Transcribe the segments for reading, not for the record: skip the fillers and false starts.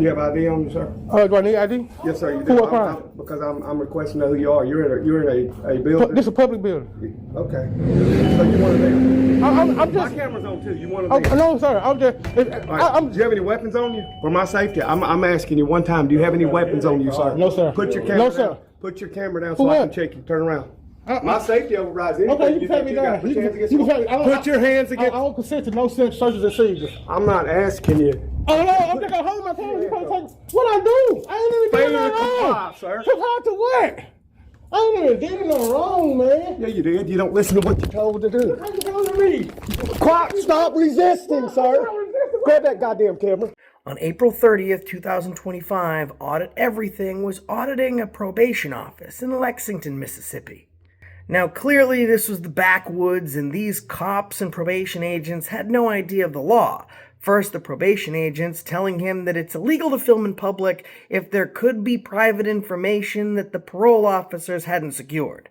You have ID on you, sir? Do I need ID? Yes, sir. You For do. what crime? Because I'm requesting to know who you are. You're in a building. This is a public building. Okay. So you want to there? I'm just. My camera's on too. You want to there? No, sir. I'm just. Right. Do you have any weapons on you? For my safety, I'm asking you one time. Do you have any weapons on you, sir? No, sir. Put your camera No, down. sir. Put your camera down so I can check you. Turn around. My safety overrides anything. Okay, you can take me down. You can take me. Put your hands against. I don't consent to no searches and seizures. I'm not asking you. Oh no, I'm just gonna hold my camera. You can't take. What I do? I ain't even doing nothing wrong. Sir. Comply to what? I ain't even did nothing wrong, man. Yeah, you did. You don't listen to what you're told to do. How you telling me? Quiet. Stop resisting, sir. Grab that goddamn camera. On April 30th, 2025, Audit Everything was auditing a probation office in Lexington, Mississippi. Now, clearly this was the backwoods, and these cops and probation agents had no idea of the law. First, the probation agents telling him that it's illegal to film in public if there could be private information that the parole officers hadn't secured.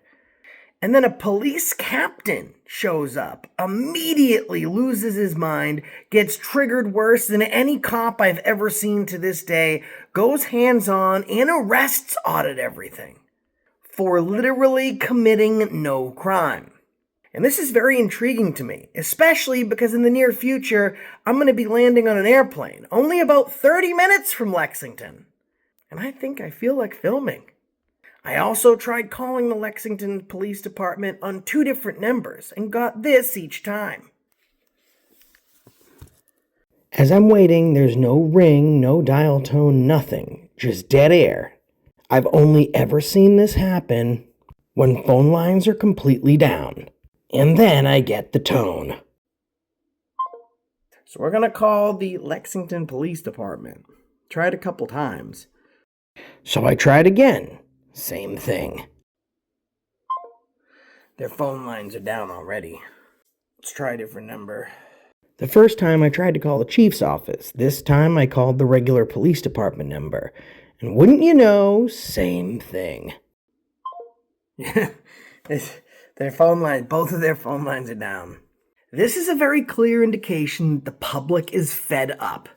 And then a police captain shows up, immediately loses his mind, gets triggered worse than any cop I've ever seen to this day, goes hands-on, and arrests Audit Everything for literally committing no crime. And this is very intriguing to me, especially because in the near future, I'm going to be landing on an airplane, only about 30 minutes from Lexington. And I think I feel like filming. I also tried calling the Lexington Police Department on 2 different numbers and got this each time. As I'm waiting, there's no ring, no dial tone, nothing, just dead air. I've only ever seen this happen when phone lines are completely down. And then I get the tone. So we're going to call the Lexington Police Department. Tried a couple times. So I tried again. Same thing. Their phone lines are down already. Let's try a different number. The first time I tried to call the chief's office. This time I called the regular police department number. And wouldn't you know, same thing. Their phone line, both of their phone lines are down. This is a very clear indication that the public is fed up.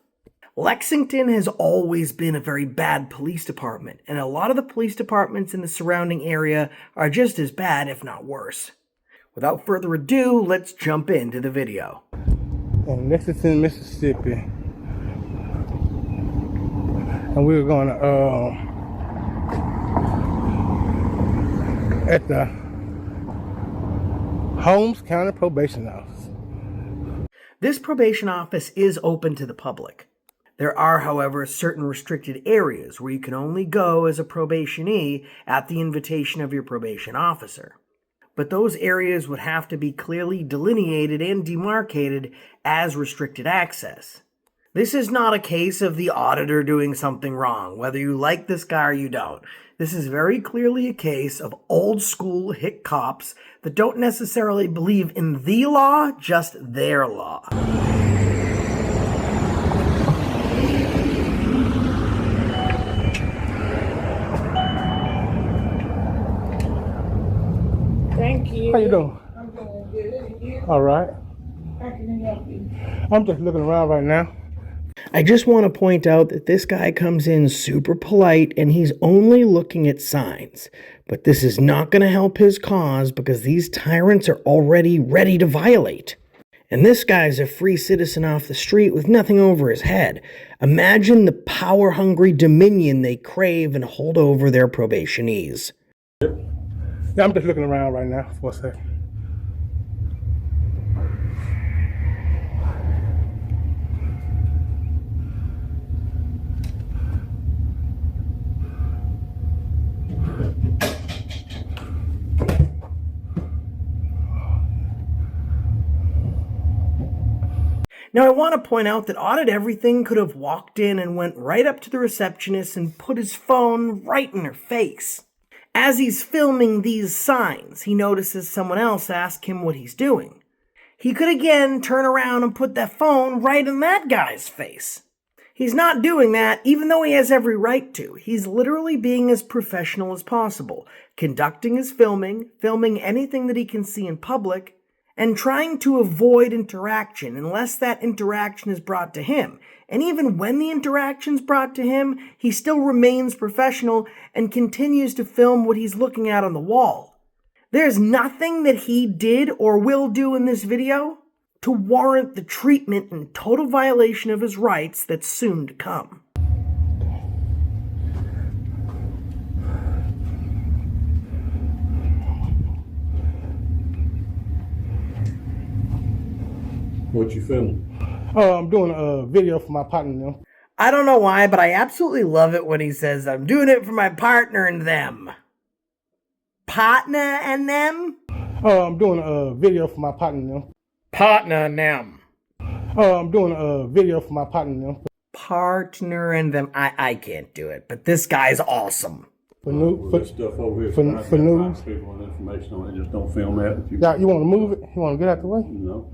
Lexington has always been a very bad police department, and a lot of the police departments in the surrounding area are just as bad, if not worse. Without further ado, let's jump into the video. In Lexington, Mississippi. And we were going to, at the Holmes County Probation Office. This probation office is open to the public. There are, however, certain restricted areas where you can only go as a probationee at the invitation of your probation officer. But those areas would have to be clearly delineated and demarcated as restricted access. This is not a case of the auditor doing something wrong, whether you like this guy or you don't. This is very clearly a case of old school hick cops that don't necessarily believe in the law, just their law. Thank you. How you doing? I'm doing good. All right. How can I help you? I'm just looking around right now. I just want to point out that this guy comes in super polite and he's only looking at signs. But this is not going to help his cause because these tyrants are already ready to violate. And this guy's a free citizen off the street with nothing over his head. Imagine the power-hungry dominion they crave and hold over their probationees. Yeah, I'm just looking around right now for a second. Now, I want to point out that Audit Everything could have walked in and went right up to the receptionist and put his phone right in her face. As he's filming these signs, he notices someone else ask him what he's doing. He could again turn around and put that phone right in that guy's face. He's not doing that, even though he has every right to. He's literally being as professional as possible, conducting his filming anything that he can see in public, and trying to avoid interaction unless that interaction is brought to him. And even when the interaction's brought to him, he still remains professional and continues to film what he's looking at on the wall. There's nothing that he did or will do in this video to warrant the treatment and total violation of his rights that's soon to come. What you filming? I'm doing a video for my partner now. I don't know why, but I absolutely love it when he says, I'm doing it for my partner and them. Partner and them? I'm doing a video for my partner now. Partner and them. I'm doing a video for my partner now. Partner and them. I can't do it, but this guy's awesome. For news, for Stuff over here. for news. People want information on it. Just don't film that. If you, You want to move it? You want to get out the way? no,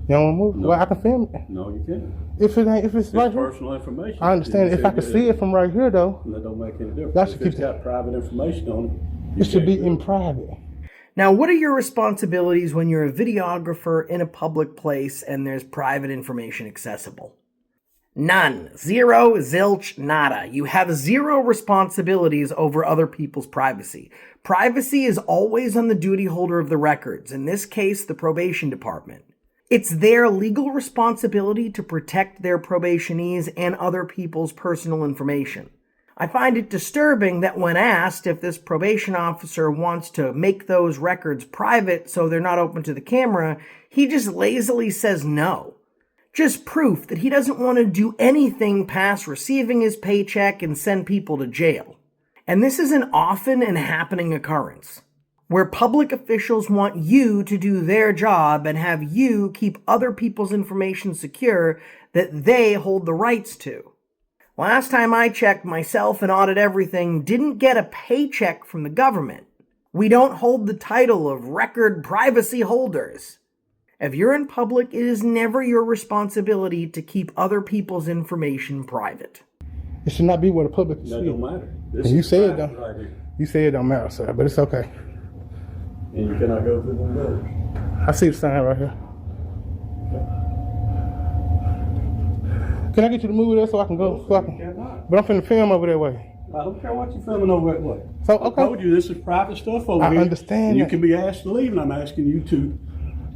You don't want to move it? No. Well, I can film it. no, you can't. If it's It's right here. personal information. I understand. You If I can said see it from right here, though, that don't make any difference. That should If keep it's got private information on it, you it should be can't in do it. private. Now, what are your responsibilities when you're a videographer in a public place and there's private information accessible? None. Zero, zilch, nada. You have zero responsibilities over other people's privacy. Privacy is always on the duty holder of the records, in this case, the probation department. It's their legal responsibility to protect their probationees and other people's personal information. I find it disturbing that when asked if this probation officer wants to make those records private so they're not open to the camera, he just lazily says no. Just proof that he doesn't want to do anything past receiving his paycheck and send people to jail. And this is an often and happening occurrence, where public officials want you to do their job and have you keep other people's information secure that they hold the rights to. Last time I checked, myself and Audit Everything didn't get a paycheck from the government. We don't hold the title of record privacy holders. If you're in public, it is never your responsibility to keep other people's information private. It should not be where the public can That see don't it. matter. This And you is say it private don't. right here. You say it don't matter, sir, but it's okay. And you cannot go through them doors. I see the sign right here. Can I get you to move there so I can go? So I can, Cannot. but I'm finna film over that way. I don't care what you're filming over that way. So, I okay. told you this is private stuff over I here. understand And you that. can be asked to leave, and I'm asking you to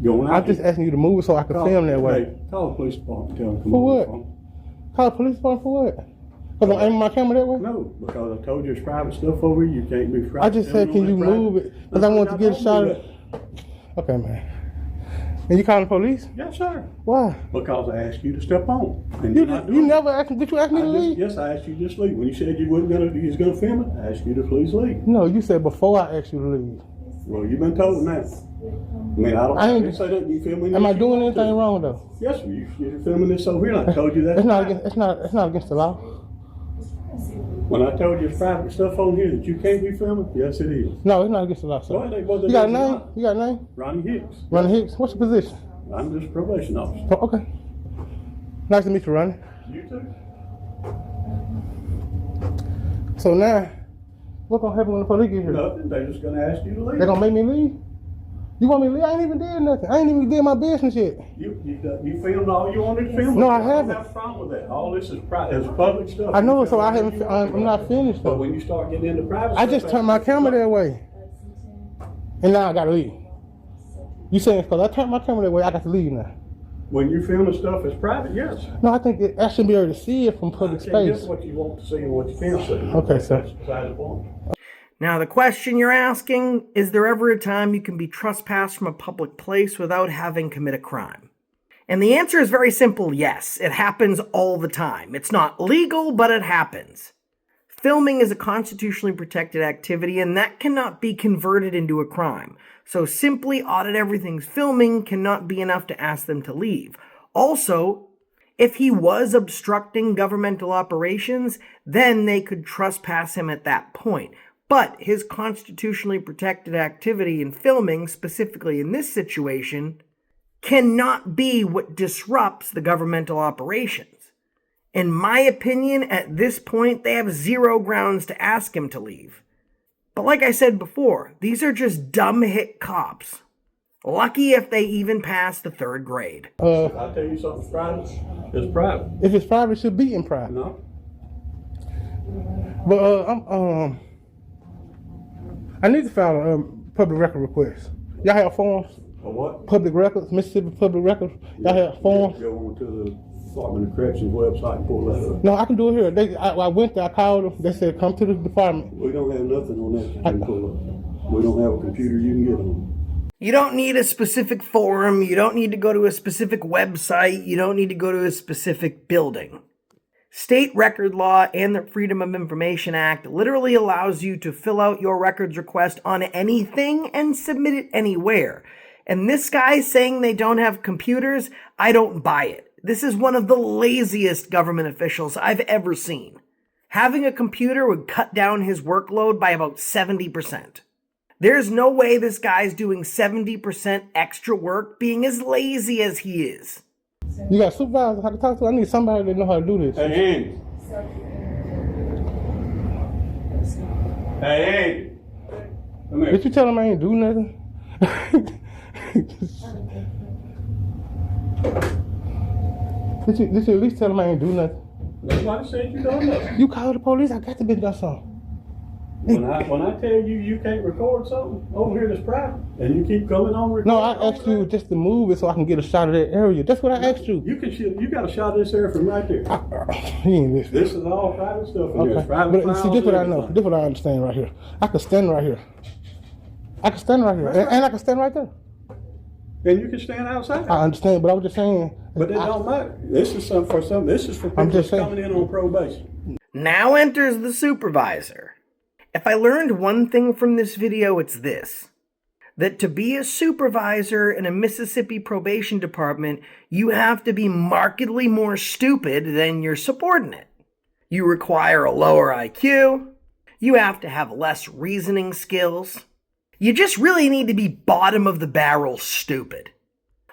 go out. I'm just asking you to move it so I can film that way. Hey, call the police department. Tell them to come For over what? the phone. Call the police department for what? Because I'm aiming my camera that way? No, because I told you it's private stuff over here. You can't be private. I just said, can you move it? Because I want to get a shot of it. Okay, man. And you calling the police? Yes, sir. Why? Because I asked you to step on. And You, you're not you doing it. never asked me, did you ask me to leave? Yes, I asked you to just leave. When you said you was gonna film it, I asked you to please leave. No, you said before I asked you to leave. Well, you've been told now. I mean, I ain't- didn't say that. You filming? Am I this, doing you anything want to. wrong though? Yes, sir. You're filming this over here. And I told you that. It's not against, it's not against the law. When I told you it's private stuff on here that you can't be filming, yes, it is. No, it's not against the law, Well, sir. it ain't what You got a they name? want. You got a name? Ronnie Hicks. Ronnie Hicks. What's your position? I'm just a probation officer. Oh, okay. Nice to meet you, Ronnie. You too. So now, what's gonna happen when the police get here? Nothing. They're just gonna ask you to leave. They gonna make me leave? You want me to leave? I ain't even did nothing. I ain't even did my business yet. You filmed all you wanted to film. No, I don't haven't. have a problem with that. All this is private. It's public stuff. I know, You so film I all haven't. you want to I'm not film. finished But though. when you start getting into private I stuff, just turned my camera that way, and now I gotta leave. You saying because I turned my camera that way, I got to leave now? When you're filming stuff that's private, yes. No, I think I shouldn't be able to see it from public I can't get space. what you want to see and what you can't see. Okay, sir. That's beside the point. Now, the question you're asking, is there ever a time you can be trespassed from a public place without having committed a crime? And the answer is very simple, yes. It happens all the time. It's not legal, but it happens. Filming is a constitutionally protected activity, and that cannot be converted into a crime. So simply Audit Everything's filming cannot be enough to ask them to leave. Also, if he was obstructing governmental operations, then they could trespass him at that point. But his constitutionally protected activity in filming, specifically in this situation, cannot be what disrupts the governmental operations. In my opinion, at this point, they have zero grounds to ask him to leave. But like I said before, these are just dumb hit cops. Lucky if they even passed the 3rd grade. I'll tell you something private. It's private. If it's private, it should be in private. No. But I need to file a public record request. Y'all have forms? Or what? Public records, Mississippi public records. Y'all have forms? Go on to the Department of Corrections website and pull that up. No, I can do it here. I went there, I called them. They said, come to the department. We don't have nothing on that you can pull up. We don't have a computer you can get on. You don't need a specific forum. You don't need to go to a specific website. You don't need to go to a specific building. State record law and the Freedom of Information Act literally allows you to fill out your records request on anything and submit it anywhere. And this guy saying they don't have computers, I don't buy it. This is one of the laziest government officials I've ever seen. Having a computer would cut down his workload by about 70%. There's no way this guy's doing 70% extra work being as lazy as he is. You got a supervisor I can talk to? I need somebody that know how to do this. Hey, Andy. Hey, Andy. Come here. Did you tell him I ain't do nothing? Did you at least tell him I ain't do nothing? Nobody said you don't know. You called the police, I got to be done something. When I tell you you can't record something over here that's private, and you keep coming on recording. No, I asked you just to move it so I can get a shot of that area. That's what I asked you. You got a shot of this area from right there. He ain't listening. This is all private stuff in here. Okay, It's private but see, files this what I and know. everything. This what I understand right here. I can stand right here. I can stand right here, and I can stand right there. And you can stand outside. I understand, but I was just saying. But it don't matter. This is something for some. This is for people I'm that's just saying. coming in on probation. Now enters the supervisor. If I learned one thing from this video, it's this. That to be a supervisor in a Mississippi probation department, you have to be markedly more stupid than your subordinate. You require a lower IQ. You have to have less reasoning skills. You just really need to be bottom of the barrel stupid.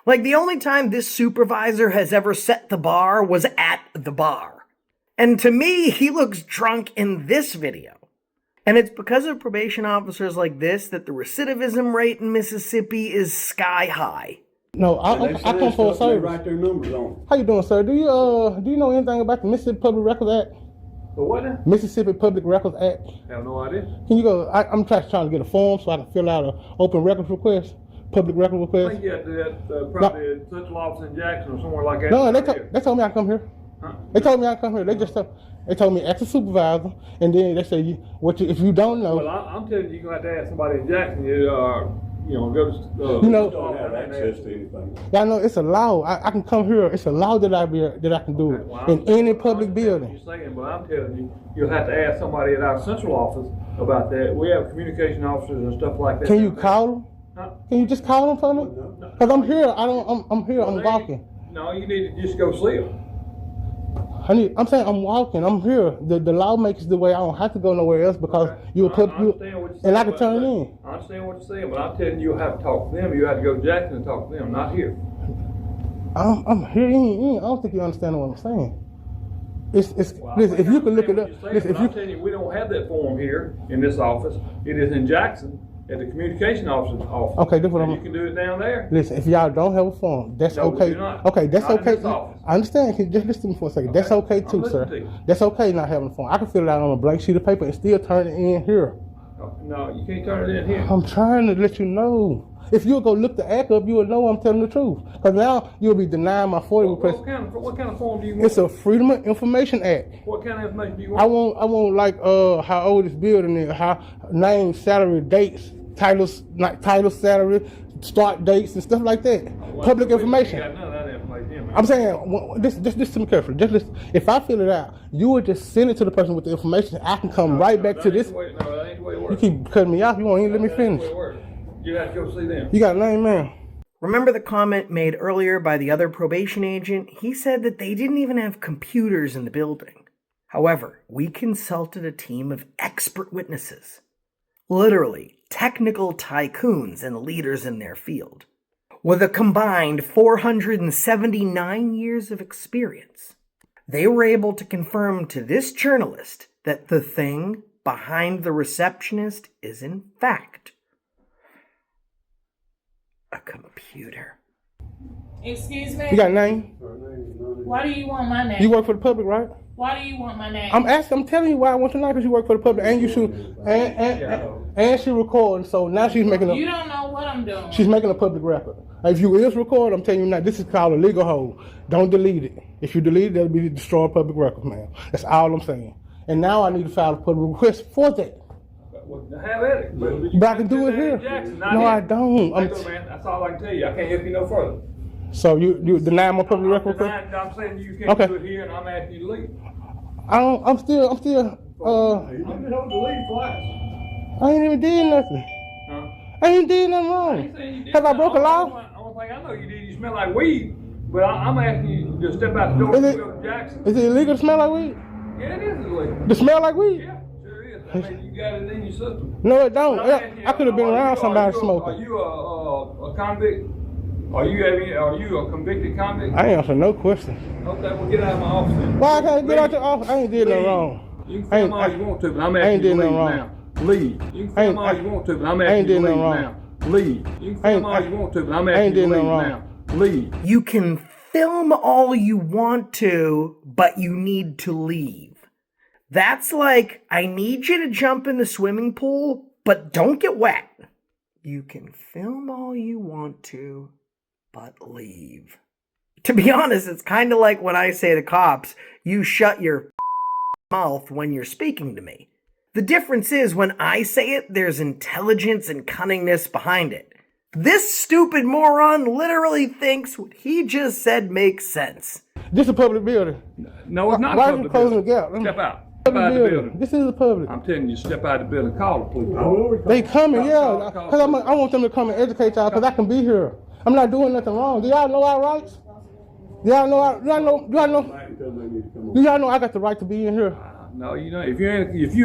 Like the only time this supervisor has ever set the bar was at the bar. And to me, he looks drunk in this video. And it's because of probation officers like this that the recidivism rate in Mississippi is sky high. No, I They come sign for a stuff and they service. write their numbers on it. How you doing, sir? Do you know anything about the Mississippi Public Records Act? But what now? Mississippi Public Records Act. I have no idea. Can you go? I'm trying to get a form so I can fill out an open records request, public record I request. think you have to do that probably at Central Office in Jackson or somewhere like that. No, they told me I come here. Huh? They told me I come here. They told me ask the supervisor, and then they say if you don't know. Well, I'm telling you, you're going to have to ask somebody in Jackson. Go to. You know- You don't have access to anything. I know it's a law. I can come here. It's a law that I can do it Well, in any public building. You're saying, but I'm telling you, you'll have to ask somebody at our central office about that. We have communication officers and stuff like that. Can you call them? Huh? Can you just call them for me? Cause I'm here. I'm here. I'm Well, walking. No, you need to just go see them. I'm saying I'm walking. I'm here. The law makes it the way I don't have to go nowhere else because you'll put I understand what you're and I saying, can turn it but- in. I understand what you're saying, but I'm telling you, you'll have to talk to them. You have to go to Jackson and talk to them, not here. I'm here. I don't think you understand what I'm saying. Well, I Listen, think if you I can look it understand up, what you're saying, listen, but I'm telling you, we don't have that form here in this office. It is in Jackson at the communication officer's office. Okay, that's what And I'm- you can do it down there. listen, if y'all don't have a form, that's No, we okay. do not. Okay, that's Not in okay. this office. I understand. Can you just listen to me for a second? That's okay I'm too, sir. listening to you. That's okay not having a form. I can fill it out on a blank sheet of paper and still turn it in here. No, you can't turn it in here. I'm trying to let you know. If you'll go look the act up, you will know I'm telling the truth. Because now you'll be denying my FOIA request. What kind of form do you want? It's a Freedom of Information Act. What kind of information do you want? I want like how old this building is, how name, salary, dates, titles, not title, salary, start dates and stuff like that. Public You information. got none of that information. I'm saying just listen to me carefully. Just listen. If I fill it out, you would just send it to the person with the information. I can come right back to this. No, that ain't the way it You works. keep cutting me off. You won't even let me That ain't the finish. way it works. You have to go see them. You got a name, man. Remember the comment made earlier by the other probation agent? He said that they didn't even have computers in the building. However, we consulted a team of expert witnesses. Literally, technical tycoons and leaders in their field. With a combined 479 years of experience, they were able to confirm to this journalist that the thing behind the receptionist is in fact a computer. Excuse me? You got a name? Why do you want my name? You work for the public, right? Why do you want my name? I'm telling you why I want your name, because you work for the public and you shoot and she recording, so now she's making You a don't know what I'm doing. she's making a public record. If you is recording, I'm telling you now, this is called a legal hold. Don't delete it. If you delete it, that'll be destroying public records, man. That's all I'm saying. And now I need to file a public request for that. Have at it. But I can do it here. Jackson, No, I don't. Hey, look, man, that's all I can tell you. I can't help you no further. So you deny my public record request? I'm saying you can't Okay. do it here, and I'm asking you to leave. I'm still I've been able to leave twice. I ain't even did nothing. Huh? I ain't did nothing I wrong. ain't saying you did. Have I broke a law? Only thing I know you did, you smell like weed. But I'm asking you to step out the door Is and it- go to Jackson. Is it illegal to smell like weed? Yeah, it is illegal. To smell like weed? Yeah, sure is. I mean, you got it in your system. No, it don't. But I'm asking you, I could have been around somebody Are smoking. you a convict? Are you a convicted convict? I ain't answer no question. Okay, well get out of my office then. Why I can't get out the Leave. office? I ain't did nothing Leave. wrong. You can I ain't- film all you want to, but I'm I ain't asking you did to leave nothing wrong. now. Leave. You can I ain't- film all you want to, but I'm I asking ain't you did to leave nothing now. Leave. You can I ain't- film all you want to, but I'm I asking ain't you to did leave nothing wrong. now. Leave. You can film all you want to, but you need to leave. That's like, I need you to jump in the swimming pool, but don't get wet. You can film all you want to, but leave. To be honest, it's kind of like when I say to cops, you shut your mouth when you're speaking to me. The difference is when I say it, there's intelligence and cunningness behind it. This stupid moron literally thinks what he just said makes sense. This is a public building. No, it's not Why are public you closing the building. gap? Step out. Step Public out of the building. building. This is a public. I'm telling you, step out of the building. Call the police. They coming, yeah. Call Because I want them to come and educate y'all, because I can be here. I'm not doing nothing wrong. Do y'all know our rights? Do y'all know I got the right to be in here? No, you know, if you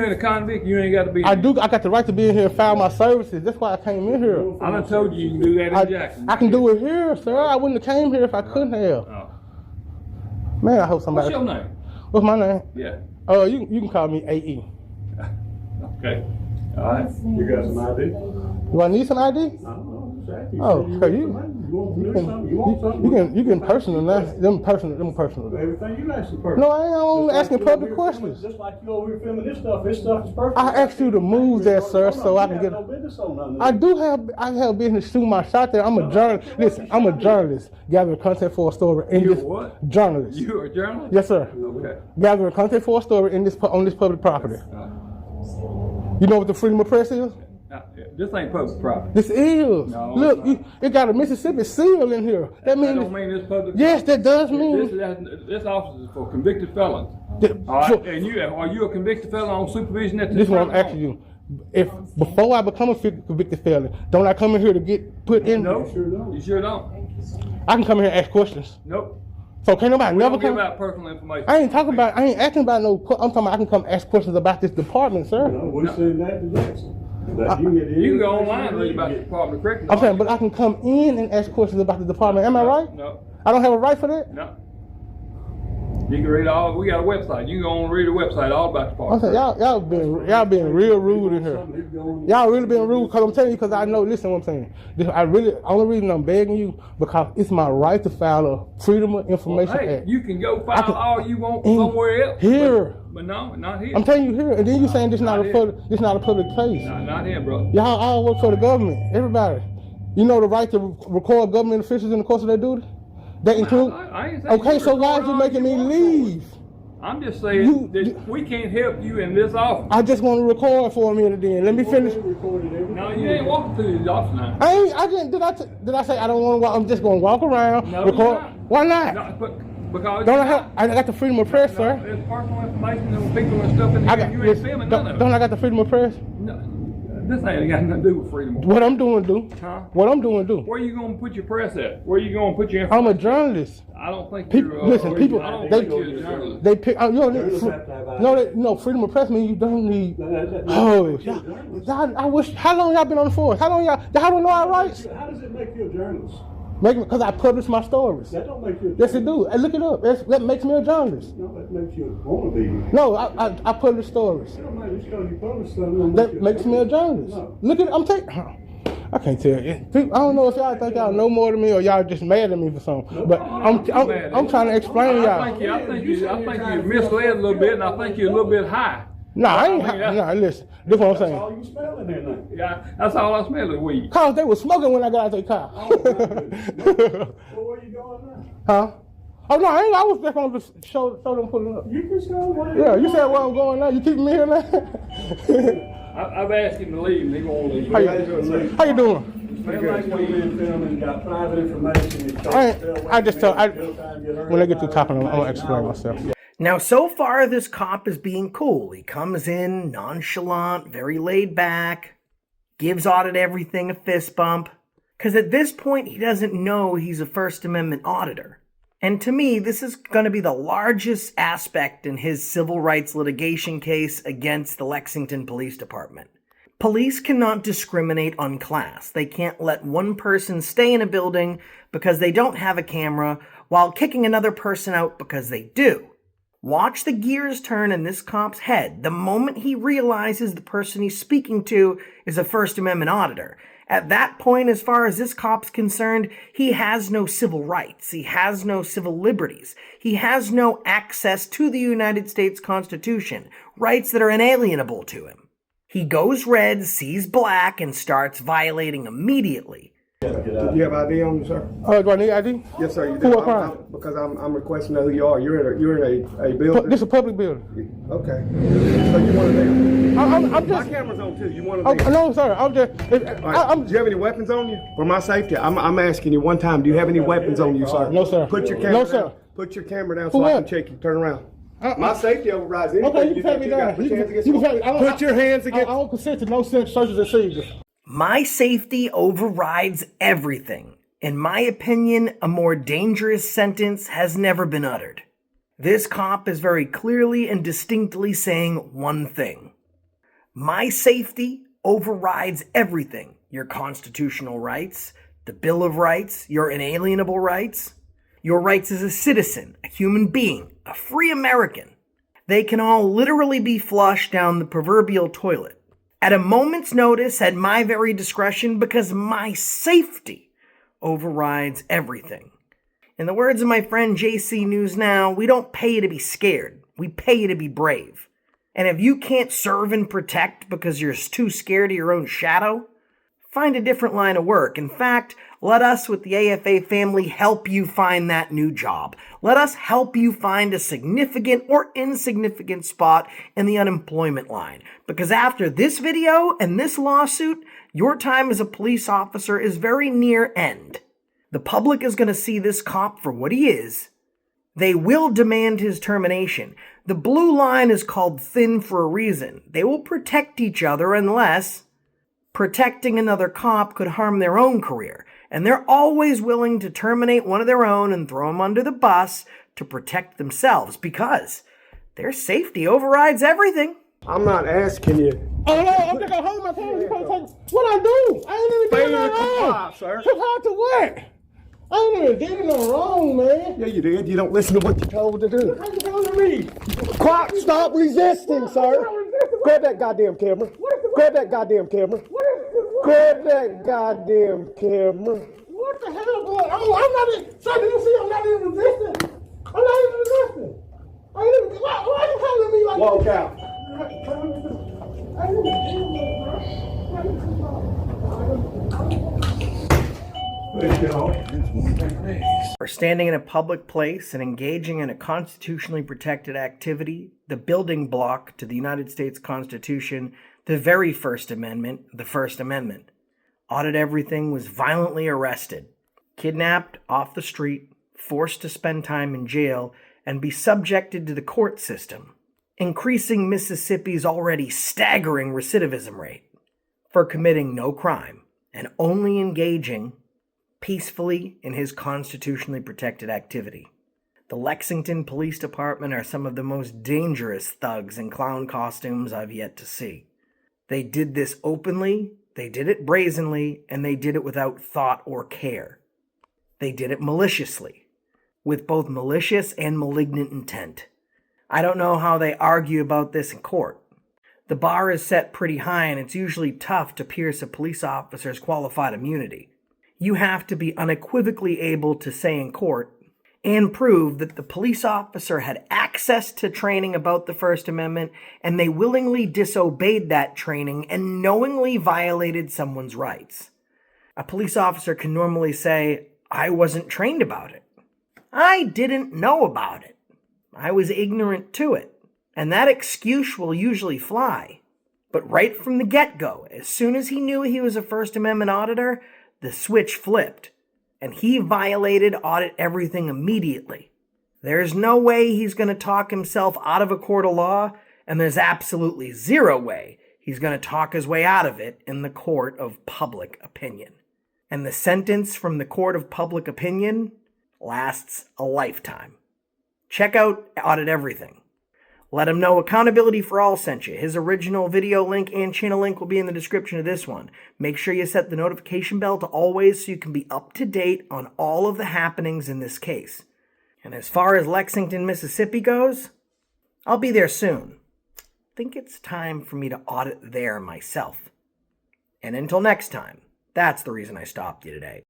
ain't a convict, you ain't got to be. I got the right to be in here and file my services. That's why I came in here. I done told you you can do that in Jackson. I can do it here, sir. I wouldn't have came here if I couldn't have. Oh. Man, I hope somebody. What's your name? What's my name? Yeah. You can call me AE. Okay. All right. You got some ID? Do I need some ID? I don't know. Oh, okay, you want can personal now. Them personal. Everything you ask is perfect. No, I ain't only asking public questions. Just like you over here filming this stuff is perfect. I asked you to move there, sir, so I can get. No business on none of I this. do have. I have business shooting my shot there. I'm a journalist. Listen, I'm a journalist gathering content for a story. You a what? Journalist. You a journalist? Yes, sir. Okay. Gathering content for a story on this public property. You know what the freedom of press is? This ain't public property. This is. No, Look, it's it got a Mississippi seal in here. That That means. don't mean it's public. Yes, that does mean. This office is for convicted felons. All right. And are you a convicted felon on supervision at This is what I'm asking you. If before I become a convicted felon, don't I come in here to get put in? No, you sure don't. I can come in here and ask questions. Nope. So can nobody We never don't give come? out personal information. I ain't asking about no. I'm talking about I can come ask questions about this department, sir. No, we're saying that to Jackson. That you You can go online and read about the Department of Corrections. I'm saying, but I can come in and ask questions about the department. Am I right? No. I don't have a right for that. No. You can read all. We got a website. You can go on and read the website all about the I'm saying department. y'all being real rude in here. Y'all really being rude because I'm telling you because I know. Listen, what I'm saying. Only reason I'm begging you because it's my right to file a Freedom of Information Hey, Act. you can go file all you want somewhere else. Here. But no, not here. I'm telling you here, and then you saying this not a public place. No, not here, bro. Y'all all work for the government. Everybody. You know the right to record government officials in the course of their duty? That include. I ain't saying Okay, you so why record is you all making me want for leave? it. I'm just saying that we can't help you in this office. I just want to record for a minute then. Let me finish. No, you ain't walking through the office now. I didn't, did I say I don't want to walk? I'm just going to walk around, No, record. you're not. Why not? No, because I got the freedom of press, sir. There's personal information of people and stuff in I here. got, You ain't filming none of don't it. I got the freedom of press? No, this ain't got nothing to do with freedom. What I'm doing, do. Huh? What I'm doing, do. Where you gonna put your press at? Where you gonna put your I'm information? a journalist. I don't think People- you're. listen, people- I don't they- think you're a journalist. They pick. You don't need. Journalists have to have ID. No, freedom of press means you don't need. Oh, I wish. How long y'all been on the force? How long y'all don't know our rights? How does it make you a journalist? Because I publish my stories. That don't make you a Yes, it journalist. do. Hey, look it up. That makes me a journalist. No, that makes you want to be. No, I publish stories. It don't matter. Just because you publish something. That makes me a journalist. No. Look at I'm I can't tell you. I don't know if y'all think y'all know more than me or y'all just mad at me for something. But I'm trying to explain y'all. I think you misled a little bit, and I think you're a little bit high. Nah, I ain't. Nah, listen. This is what I'm saying. All you smelling there now. Yeah, that's all I smell is weed. Cause they was smoking when I got out their car. Well, where you going now? Huh? Oh no, I ain't. I was just going to show them pulling up. You can show where. Yeah, you said where I'm going now. You keeping me here now? I've asked him to leave, and he won't leave. How you doing? Smell like You weed. been filming, got private information. When I get to talking, I'm gonna explain myself. Now, so far, this cop is being cool. He comes in nonchalant, very laid back, gives Audit Everything a fist bump, because at this point, he doesn't know he's a First Amendment auditor. And to me, this is going to be the largest aspect in his civil rights litigation case against the Lexington Police Department. Police cannot discriminate on class. They can't let one person stay in a building because they don't have a camera while kicking another person out because they do. Watch the gears turn in this cop's head the moment he realizes the person he's speaking to is a First Amendment auditor. At that point, as far as this cop's concerned, he has no civil rights. He has no civil liberties. He has no access to the United States Constitution, rights that are inalienable to him. He goes red, sees black, and starts violating immediately. Do you have ID on you, sir? Do I need ID? Yes, sir. You For do. what crime? Because I'm requesting to know who you are. You're in a building. This is a public building. Okay. So you one of them? I'm My just. camera's on too. You one of them? No, sir. I'm just. All right. Do you have any weapons on you? For my safety, I'm asking you one time. Do you have any weapons on you, sir? No, sir. Put your camera No, down. sir. Put your camera down For so I what? can check you. Turn around. My safety overrides anything. Okay, you can take me down. Put your hands against You can take me. Put your hands I against. don't consent to no searches and seizures. My safety overrides everything. In my opinion, a more dangerous sentence has never been uttered. This cop is very clearly and distinctly saying one thing. My safety overrides everything. Your constitutional rights, the Bill of Rights, your inalienable rights, your rights as a citizen, a human being, a free American. They can all literally be flushed down the proverbial toilet at a moment's notice at my very discretion because my safety overrides everything. In the words of my friend JC News Now, we don't pay you to be scared. We pay you to be brave. And if you can't serve and protect because you're too scared of your own shadow, find a different line of work. In fact, let us with the AFA family help you find that new job. Let us help you find a significant or insignificant spot in the unemployment line. Because after this video and this lawsuit, your time as a police officer is very near end. The public is going to see this cop for what he is. They will demand his termination. The blue line is called thin for a reason. They will protect each other unless protecting another cop could harm their own career. And they're always willing to terminate one of their own and throw him under the bus to protect themselves because their safety overrides everything. I'm not asking you. Oh no, I'm just gonna hold my camera. You can't take what I do. I ain't even Failure doing to nothing comply, wrong. sir. Comply to what? I ain't even did nothing wrong, man. Yeah, you did. You don't listen to what you're told to do. How you telling me? Quiet, stop resisting, sir. Grab that goddamn camera. Grab that goddamn camera. Grab that goddamn camera. What the hell going on? I'm not even, sir, do you see I'm not even resisting? I'm not even resisting. I ain't even, why are you calling me like Walk this? out. I ain't even doing For standing in a public place and engaging in a constitutionally protected activity, the building block to the United States Constitution, the very First Amendment, the First Amendment. Audit Everything was violently arrested, kidnapped off the street, forced to spend time in jail, and be subjected to the court system, increasing Mississippi's already staggering recidivism rate for committing no crime and only engaging peacefully in his constitutionally protected activity. The Lexington Police Department are some of the most dangerous thugs in clown costumes I've yet to see. They did this openly, they did it brazenly, and they did it without thought or care. They did it maliciously, with both malicious and malignant intent. I don't know how they argue about this in court. The bar is set pretty high, and it's usually tough to pierce a police officer's qualified immunity. You have to be unequivocally able to say in court and prove that the police officer had access to training about the First Amendment and they willingly disobeyed that training and knowingly violated someone's rights. A police officer can normally say, "I wasn't trained about it. I didn't know about it. I was ignorant to it." And that excuse will usually fly. But right from the get-go, as soon as he knew he was a First Amendment auditor, the switch flipped, and he violated audit everything immediately. There's no way he's going to talk himself out of a court of law, and there's absolutely zero way he's going to talk his way out of it in the court of public opinion. And the sentence from the court of public opinion lasts a lifetime. Check out Audit Everything. Let him know Accountability for All sent you. His original video link and channel link will be in the description of this one. Make sure you set the notification bell to always so you can be up to date on all of the happenings in this case. And as far as Lexington, Mississippi goes, I'll be there soon. I think it's time for me to audit there myself. And until next time, that's the reason I stopped you today.